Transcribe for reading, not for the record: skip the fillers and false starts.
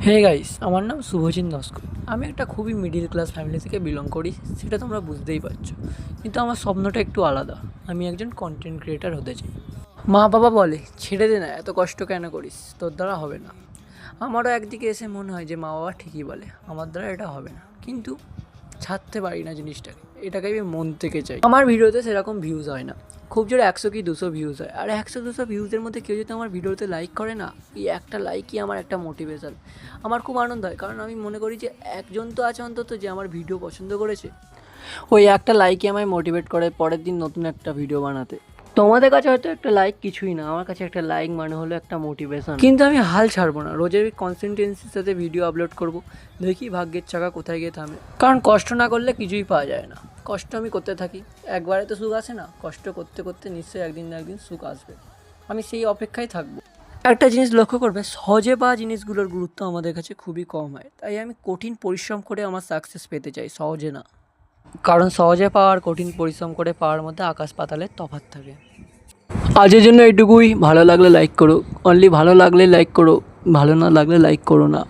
Hey guys, আমার নাম শুভজিৎ নস্কর। আমি একটা খুবই মিডিল ক্লাস ফ্যামিলি থেকে বিলং করি, সেটা তোমরা বুঝতেই পারছো। কিন্তু আমার স্বপ্নটা একটু আলাদা। আমি একজন কন্টেন্ট ক্রিয়েটার হতে চাই। মা বাবা বলে, ছেড়ে দে না, এত কষ্ট কেন করিস, তোর দ্বারা হবে না। আমারও একদিকে এসে মনে হয় যে মা বাবা ঠিকই বলে, আমার দ্বারা এটা হবে না। কিন্তু ছাড়তে পারি না জিনিসটাকে, এটাকে আমি মন থেকে চাই। আমার ভিডিওতে সেরকম ভিউজ হয় না, খুব জোরে 100 কি 200 ভিউজ হয়। আর 100-200 ভিউজের মধ্যে কেউ যদি আমার ভিডিওতে লাইক করে না, এই একটা লাইকই আমার একটা মোটিভেশন। আমার খুব আনন্দ হয়, কারণ আমি মনে করি যে একজন তো আছে অন্তত যে আমার ভিডিও পছন্দ করেছে। ওই একটা লাইকই আমায় মোটিভেট করে পরের দিন নতুন একটা ভিডিও বানাতে। তোমাদের কাছে হয়তো একটা লাইক কিছুই না, আমার কাছে একটা লাইক মানে হলো একটা মোটিভেশন। কিন্তু আমি হাল ছাড়বো না, রোজের কনসিস্টেন্সির সাথে ভিডিও আপলোড করব। দেখি ভাগ্যের চাকা কোথায় গিয়ে থামে। কারণ কষ্ট না করলে কিছুই পাওয়া যায় না। কষ্ট আমি করতে থাকি, একবারে তো সুখ আসে না। কষ্ট করতে করতে নিশ্চয়ই একদিন না একদিন সুখ আসবে। আমি সেই অপেক্ষায় থাকবো। একটা জিনিস লক্ষ্য করবে, সহজে পাওয়া জিনিসগুলোর গুরুত্ব আমাদের কাছে খুবই কম হয়। তাই আমি কঠিন পরিশ্রম করে আমার সাকসেস পেতে চাই, সহজে না। কারণ সহজে পাওয়া আর কঠিন পরিশ্রম করে পাওয়ার মধ্যে আকাশ পাতালের তফাৎ থাকে। আজের জন্য এইটুকুই। ভালো লাগলে লাইক করো, অনলি ভালো লাগলে লাইক করো, ভালো না লাগলে লাইক করো না।